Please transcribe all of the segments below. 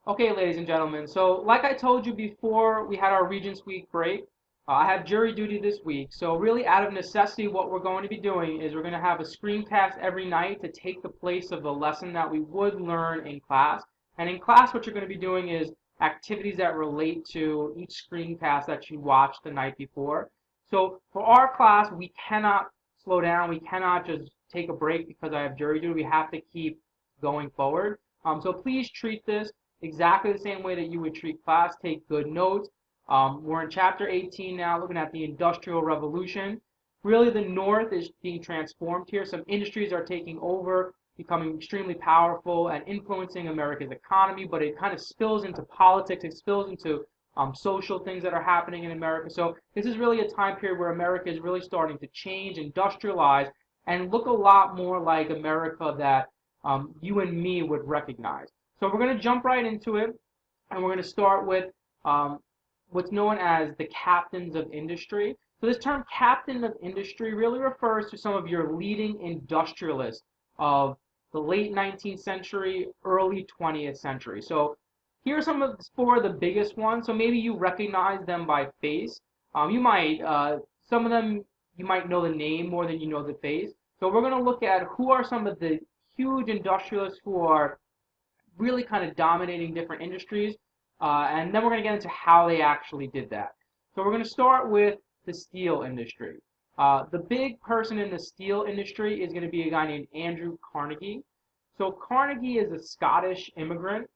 Okay, ladies and gentlemen, so like I told you before we had our Regents Week break, I have jury duty this week. So really out of necessity, what we're going to be doing is we're going to have a screencast every night to take the place of the lesson that we would learn in class. And in class, what you're going to be doing is activities that relate to each screencast that you watched the night before. So for our class, we cannot slow down. We cannot just take a break because I have jury duty. We have to keep going forward. So please treat this exactly the same way that you would treat class. Take good notes. We're in chapter 18 now, looking at the Industrial Revolution. Really, the North is being transformed here. Some industries are taking over, becoming extremely powerful and influencing America's economy, but it kind of spills into politics. It spills into social things that are happening in America. So this is really a time period where America is really starting to change, industrialize, and look a lot more like America that you and me would recognize. So we're going to jump right into it, and we're going to start with um, what's known as the captains of industry. So this term captain of industry really refers to some of your leading industrialists of the late 19th century, early 20th century. So here are some of four of the biggest ones. So maybe you recognize them by face. Some of them you might know the name more than you know the face. So we're going to look at who are some of the huge industrialists who are really kind of dominating different industries. And then we're going to get into how they actually did that. So we're going to start with the steel industry. The big person in the steel industry is going to be a guy named Andrew Carnegie. So Carnegie is a Scottish immigrant,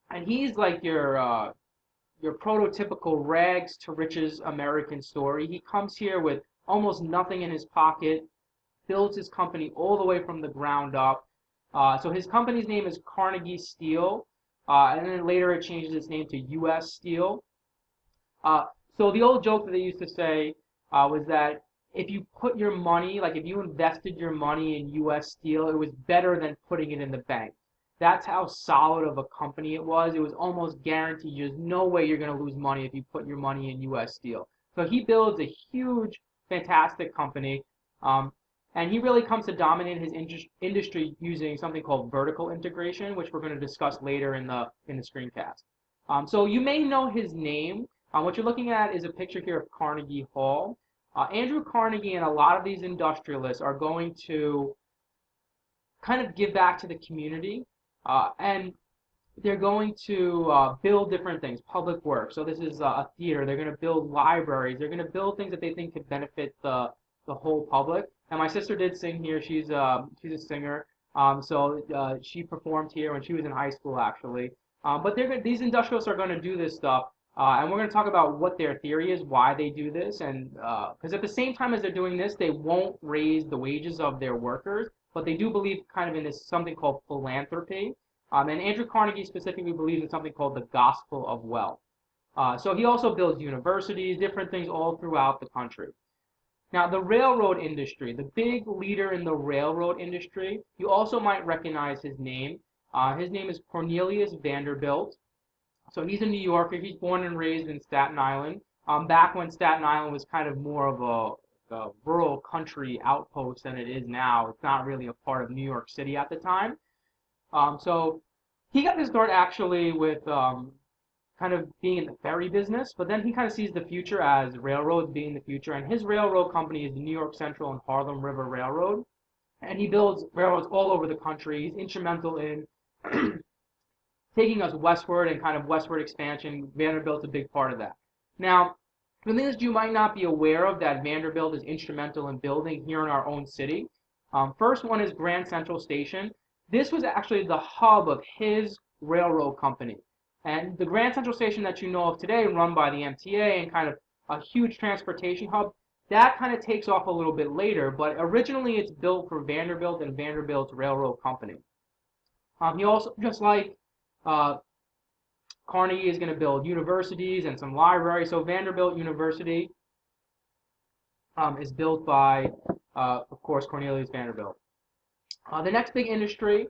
and he's like your prototypical rags to riches American story. He comes here with almost nothing in his pocket, builds his company all the way from the ground up. So his company's name is Carnegie Steel, and then later it changes its name to U.S. Steel. So the old joke that they used to say was that if you put your money, like if you invested your money in U.S. Steel, it was better than putting it in the bank. That's how solid of a company it was. It was almost guaranteed. There's no way you're going to lose money if you put your money in U.S. Steel. So he builds a huge, fantastic company. And he really comes to dominate his industry using something called vertical integration, which we're going to discuss later in the screencast. So you may know his name. What you're looking at is a picture here of Carnegie Hall. Andrew Carnegie and a lot of these industrialists are going to kind of give back to the community, and they're going to build different things, public works. So this is a theater. They're going to build libraries. They're going to build things that they think could benefit the whole public. And my sister did sing here. She's a singer. So she performed here when she was in high school, actually. But these industrialists are going to do this stuff, and we're going to talk about what their theory is, why they do this, and because at the same time as they're doing this, they won't raise the wages of their workers, but they do believe kind of in this something called philanthropy. And Andrew Carnegie specifically believes in something called the gospel of wealth. So he also builds universities, different things all throughout the country. Now, the railroad industry, the big leader in the railroad industry, you also might recognize his name. His name is Cornelius Vanderbilt. So he's a New Yorker. He's born and raised in Staten Island. Back when Staten Island was kind of more of a rural country outpost than it is now. It's not really a part of New York City at the time. So he got his start actually with kind of being in the ferry business, but then he kind of sees the future as railroads being the future, and his railroad company is the New York Central and Harlem River Railroad, and he builds railroads all over the country. He's instrumental in taking us westward and kind of westward expansion. Vanderbilt's a big part of that. Now, the thing that you might not be aware of that Vanderbilt is instrumental in building here in our own city. First one is Grand Central Station. This was actually the hub of his railroad company. And the Grand Central Station that you know of today, run by the MTA and kind of a huge transportation hub, that kind of takes off a little bit later, but originally it's built for Vanderbilt and Vanderbilt's railroad company. He also, just like uh, Carnegie, is going to build universities and some libraries. So Vanderbilt University is built by, of course, Cornelius Vanderbilt. The next big industry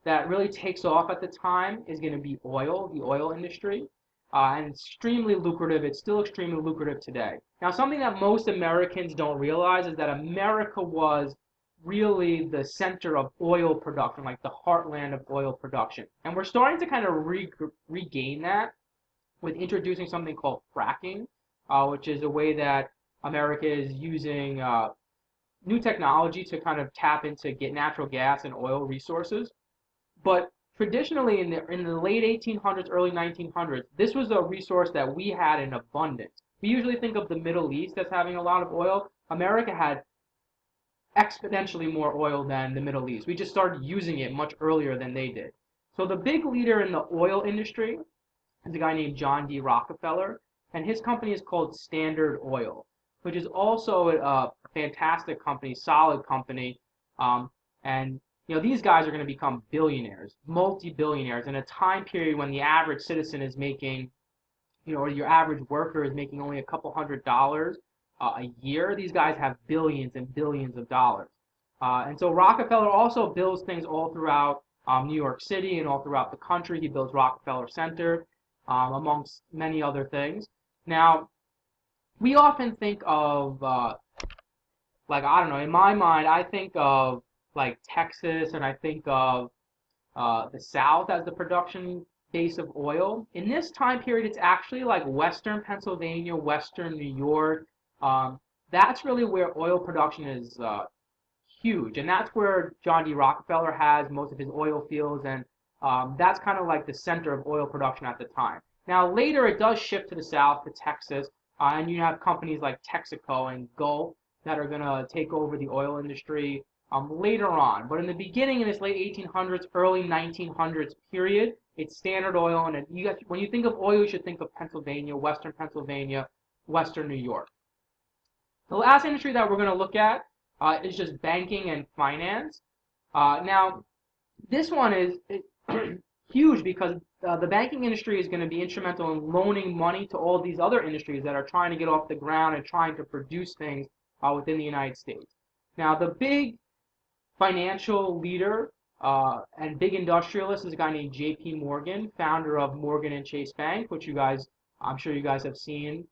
that really takes off at the time is going to be oil, the oil industry, and it's extremely lucrative. It's still extremely lucrative today. Now, something that most Americans don't realize is that America was really the center of oil production, like the heartland of oil production. And we're starting to kind of regain that with introducing something called fracking, which is a way that America is using new technology to kind of tap into get natural gas and oil resources. But traditionally, in the late 1800s, early 1900s, this was a resource that we had in abundance. We usually think of the Middle East as having a lot of oil. America had exponentially more oil than the Middle East. We just started using it much earlier than they did. So the big leader in the oil industry is a guy named John D. Rockefeller, and his company is called Standard Oil, which is also a fantastic company, solid company. And these guys are going to become billionaires, multi-billionaires in a time period when the average citizen is making, or your average worker is making only a couple $100 a year. These guys have billions and billions of dollars. And so Rockefeller also builds things all throughout New York City and all throughout the country. He builds Rockefeller Center, amongst many other things. Now, we often think of, I don't know, in my mind, I think of like Texas and I think of the South as the production base of oil. In this time period, it's actually like Western Pennsylvania, Western New York. That's really where oil production is huge, and that's where John D. Rockefeller has most of his oil fields, and that's kind of like the center of oil production at the time. Now later it does shift to the south, to Texas, and you have companies like Texaco and Gulf that are going to take over the oil industry later on. But in the beginning, in this late 1800s, early 1900s period, it's Standard Oil, and when you think of oil, you should think of Pennsylvania, Western New York. The last industry that we're going to look at is just banking and finance. Now, this one is huge because the banking industry is going to be instrumental in loaning money to all these other industries that are trying to get off the ground and trying to produce things within the United States. Now, the big financial leader and big industrialist is a guy named J.P. Morgan, founder of Morgan and Chase Bank, which I'm sure you guys have seen,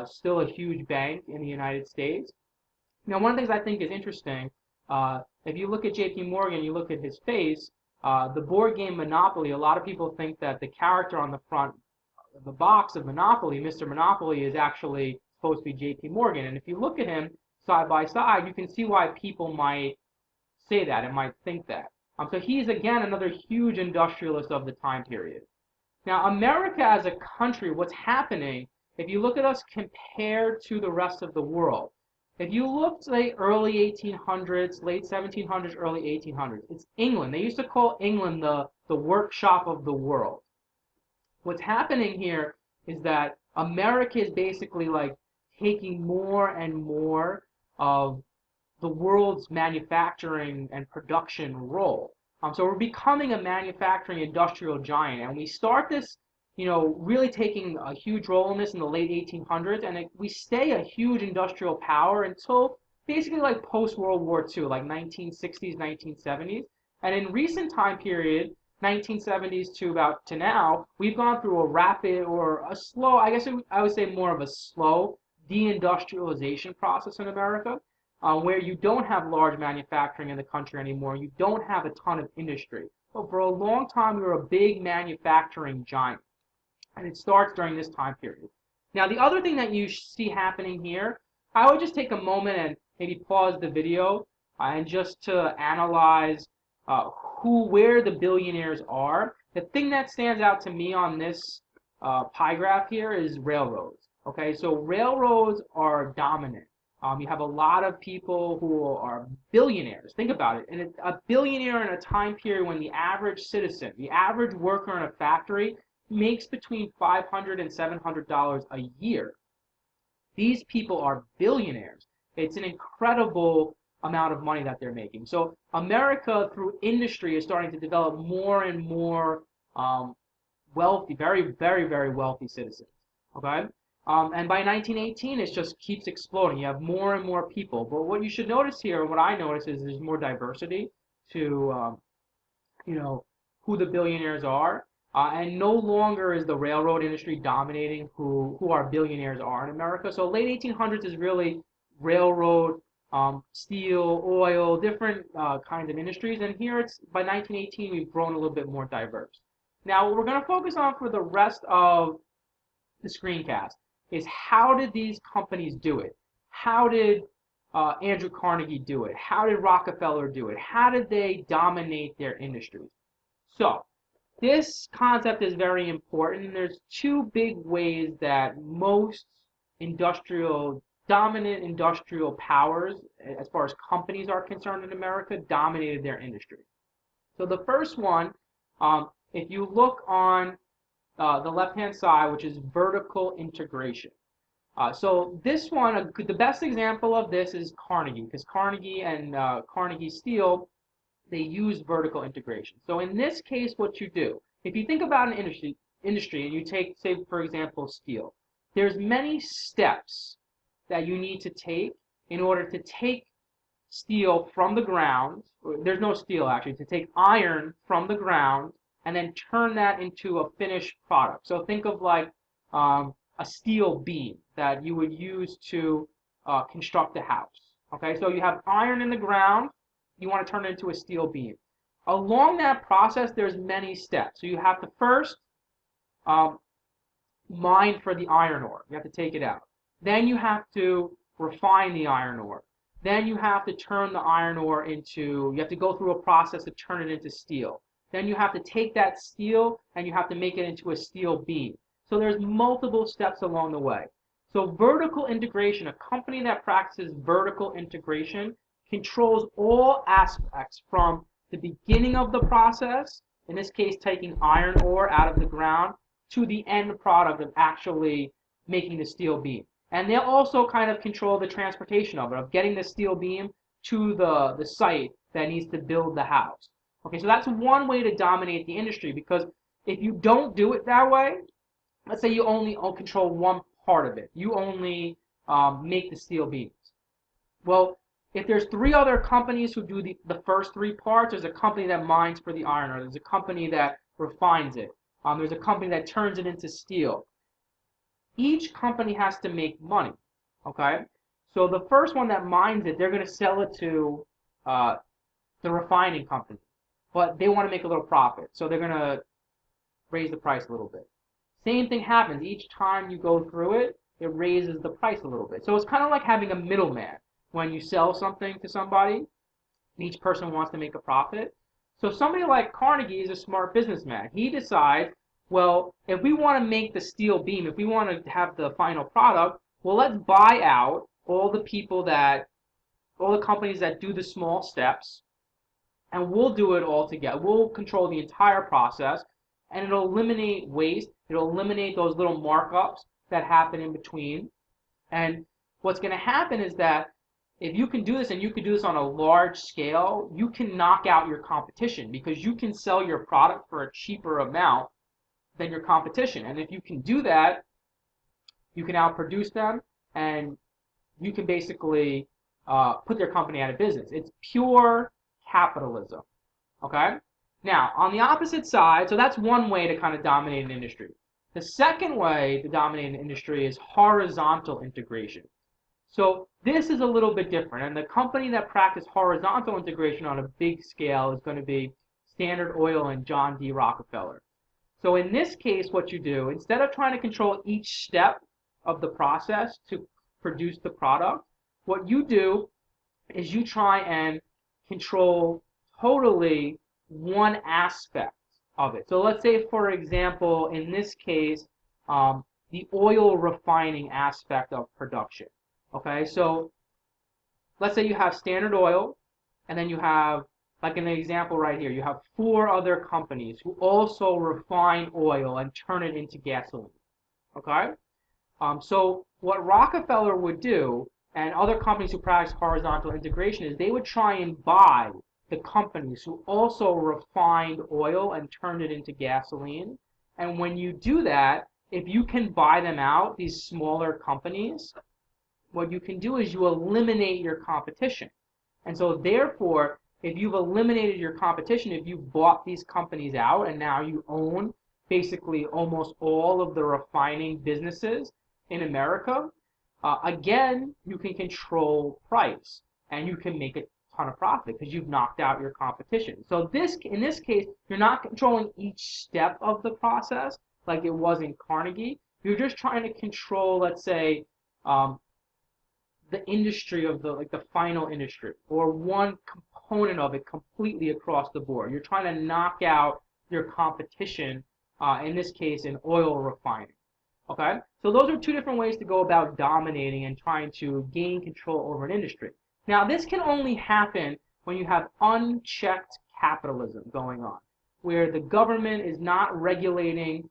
still a huge bank in the United States. Now, one of the things I think is interesting, if you look at J.P. Morgan, you look at his face, the board game Monopoly, a lot of people think that the character on the front of the box of Monopoly, Mr. Monopoly, is actually supposed to be J.P. Morgan. And if you look at him side by side, you can see why people might say that and might think that. So he's, again, another huge industrialist of the time period. Now, America as a country, what's happening, if you look at us compared to the rest of the world, if you look, say, early 1800s, late 1700s, early 1800s, it's England. They used to call England the workshop of the world. What's happening here is that America is basically like taking more and more of the world's manufacturing and production role. So we're becoming a manufacturing industrial giant, and we start this, really taking a huge role in this in the late 1800s, and we stay a huge industrial power until basically like post-World War II, like 1960s, 1970s. And in recent time period, 1970s to now, we've gone through a rapid or a slow, I guess I would say more of a slow deindustrialization process in America, where you don't have large manufacturing in the country anymore. You don't have a ton of industry. But for a long time, we were a big manufacturing giant. And it starts during this time period. Now, the other thing that you see happening here, I would just take a moment and maybe pause the video and just to analyze where the billionaires are. The thing that stands out to me on this pie graph here is railroads. Okay, so railroads are dominant. You have a lot of people who are billionaires. Think about it. And a billionaire in a time period when the average citizen, the average worker in a factory, makes between $500 and $700 a year. These people are billionaires. It's an incredible amount of money that they're making. So America, through industry, is starting to develop more and more wealthy, very, very, very wealthy citizens. Okay? And by 1918, it just keeps exploding. You have more and more people. But what you should notice here, what I notice, is there's more diversity to, who the billionaires are. And no longer is the railroad industry dominating who our billionaires are in America. So late 1800s is really railroad steel, oil, different kinds of industries. And here it's by 1918 we've grown a little bit more diverse. Now what we're going to focus on for the rest of the screencast is how did these companies do it? How did Andrew Carnegie do it? How did Rockefeller do it? How did they dominate their industries? So this concept is very important. There's two big ways that most industrial, dominant industrial powers, as far as companies are concerned in America, dominated their industry. So the first one, if you look on the left-hand side, which is vertical integration. So this one, the best example of this is Carnegie, because Carnegie and Carnegie Steel, they use vertical integration. So in this case, what you do, if you think about an industry and you take, say, for example, steel, there's many steps that you need to take in order to take steel from the ground, or there's no steel actually, to take iron from the ground and then turn that into a finished product. So think of like a steel beam that you would use to construct a house. Okay, so you have iron in the ground, you want to turn it into a steel beam. Along that process, there's many steps. So you have to first mine for the iron ore. You have to take it out. Then you have to refine the iron ore. Then you have to turn the iron ore into, you have to go through a process to turn it into steel. Then you have to take that steel and you have to make it into a steel beam. So there's multiple steps along the way. So vertical integration, a company that practices vertical integration controls all aspects from the beginning of the process, in this case taking iron ore out of the ground, to the end product of actually making the steel beam. And they'll also kind of control the transportation of it, of getting the steel beam to the site that needs to build the house. Okay, so that's one way to dominate the industry, because if you don't do it that way, let's say you only control one part of it, you only make the steel beams. Well, if there's three other companies who do the first three parts, there's a company that mines for the iron ore, there's a company that refines it, there's a company that turns it into steel. Each company has to make money, okay? So the first one that mines it, they're going to sell it to the refining company, but they want to make a little profit, so they're going to raise the price a little bit. Same thing happens. Each time you go through it, it raises the price a little bit. So it's kind of like having a middleman. When you sell something to somebody, each person wants to make a profit. So somebody like Carnegie is a smart businessman. He decides, well, if we want to make the steel beam, if we want to have the final product, well, let's buy out all the companies that do the small steps, and we'll do it all together. We'll control the entire process, and it'll eliminate waste. It'll eliminate those little markups that happen in between. And what's going to happen is that if you can do this, and you can do this on a large scale, you can knock out your competition, because you can sell your product for a cheaper amount than your competition. And if you can do that, you can outproduce them, and you can basically put their company out of business. It's pure capitalism. Okay? Now, on the opposite side, so that's one way to kind of dominate an industry. The second way to dominate an industry is horizontal integration. So this is a little bit different, and the company that practices horizontal integration on a big scale is going to be Standard Oil and John D. Rockefeller. So in this case, what you do, instead of trying to control each step of the process to produce the product, what you do is you try and control totally one aspect of it. So let's say, for example, in this case, the oil refining aspect of production. Okay, so let's say you have Standard Oil, and then you have, like in the example right here, you have 4 other companies who also refine oil and turn it into gasoline. Okay, so what Rockefeller would do, and other companies who practice horizontal integration, is they would try and buy the companies who also refined oil and turned it into gasoline. And when you do that, if you can buy them out, these smaller companies, what you can do is you eliminate your competition. And so therefore, if you've eliminated your competition, if you've bought these companies out and now you own basically almost all of the refining businesses in America, again, you can control price. and you can make a ton of profit because you've knocked out your competition. So in this case, you're not controlling each step of the process like it was in Carnegie. You're just trying to control, let's say, um, the industry of the final industry or one component of it completely across the board. You're trying to knock out your competition, in this case, in oil refining. Okay, so those are two different ways to go about dominating and trying to gain control over an industry. Now, this can only happen when you have unchecked capitalism going on, where the government is not regulating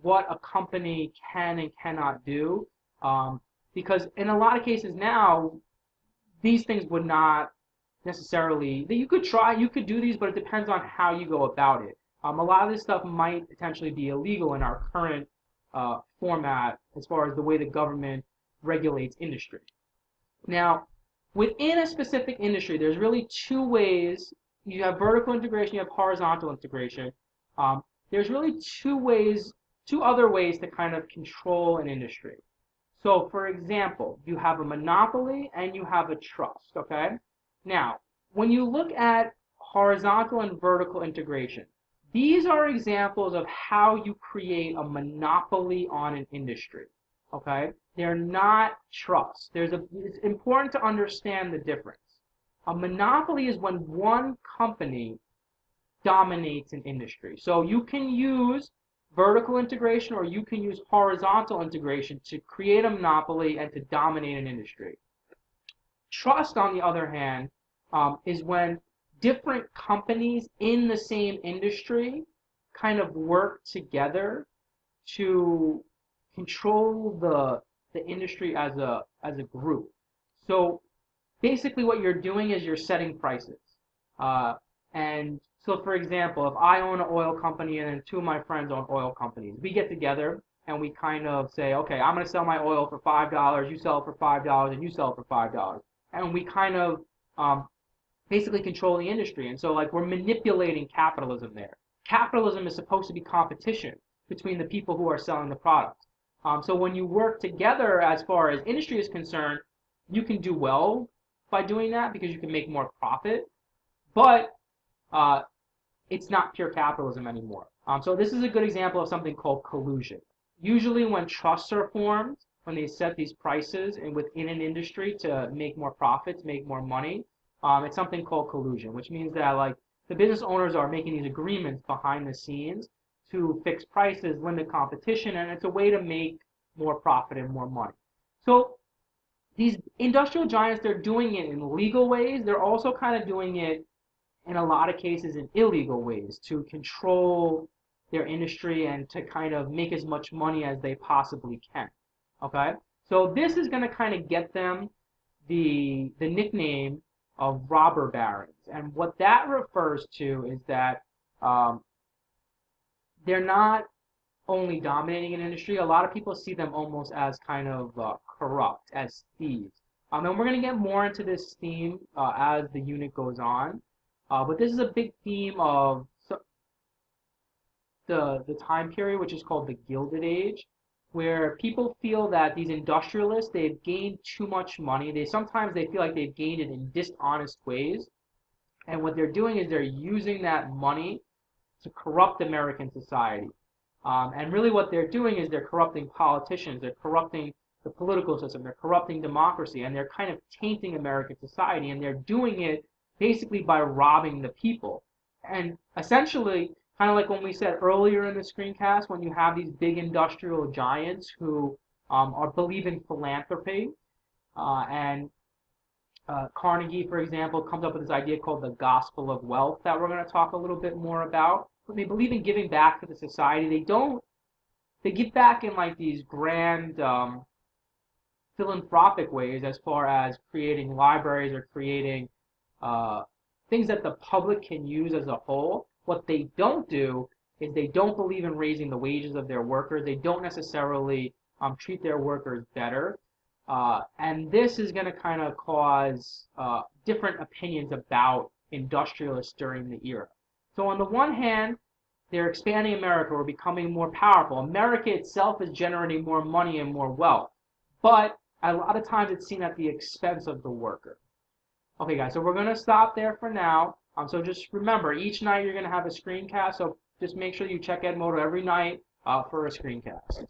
what a company can and cannot do. Because in a lot of cases now, these things would not necessarily, you could try, you could do these, but it depends on how you go about it. A lot of this stuff might potentially be illegal in our current format as far as the way the government regulates industry. Now, within a specific industry, there's really two ways. You have vertical integration, you have horizontal integration. There's really two other ways to kind of control an industry. So, for example, you have a monopoly and you have a trust, okay? Now, when you look at horizontal and vertical integration, these are examples of how you create a monopoly on an industry, okay? They're not trusts. It's important to understand the difference. A monopoly is when one company dominates an industry. So you can use vertical integration or you can use horizontal integration to create a monopoly and to dominate an industry. Trust, on the other hand, is when different companies in the same industry kind of work together to control the industry as a group. So basically what you're doing is you're setting prices. And so, for example, if I own an oil company and then two of my friends own oil companies, we get together and we kind of say, okay, I'm going to sell my oil for $5, you sell it for $5, and you sell it for $5. And we kind of basically control the industry. And so, like, we're manipulating capitalism there. Capitalism is supposed to be competition between the people who are selling the product. So when you work together as far as industry is concerned, you can do well by doing that because you can make more profit. But it's not pure capitalism anymore. So this is a good example of something called collusion. Usually when trusts are formed, when they set these prices and within an industry to make more profits, make more money, it's something called collusion, which means that like the business owners are making these agreements behind the scenes to fix prices, limit competition, and it's a way to make more profit and more money. So these industrial giants, they're doing it in legal ways. They're also kind of doing it in a lot of cases in illegal ways to control their industry and to kind of make as much money as they possibly can. Okay? So this is going to kind of get them the nickname of robber barons. And what that refers to is that they're not only dominating an industry. A lot of people see them almost as kind of corrupt, as thieves. And we're going to get more into this theme as the unit goes on. But this is a big theme of the time period, which is called the Gilded Age, where people feel that these industrialists, they've gained too much money. Sometimes they feel like they've gained it in dishonest ways. And what they're doing is they're using that money to corrupt American society. And really what they're doing is they're corrupting politicians, they're corrupting the political system, they're corrupting democracy, and they're kind of tainting American society, and they're doing it basically by robbing the people. And essentially, kind of like when we said earlier in the screencast, when you have these big industrial giants who believe in philanthropy, and Carnegie, for example, comes up with this idea called the gospel of wealth that we're going to talk a little bit more about. But they believe in giving back to the society. They give back in like these grand philanthropic ways as far as creating libraries or creating things that the public can use as a whole. What they don't do is they don't believe in raising the wages of their workers. They don't necessarily treat their workers better. And this is going to kind of cause different opinions about industrialists during the era. So on the one hand, they're expanding America. We're becoming more powerful. America itself is generating more money and more wealth. But a lot of times it's seen at the expense of the worker. Okay, guys, so we're going to stop there for now. So just remember, each night you're going to have a screencast. So just make sure you check Edmodo every night for a screencast.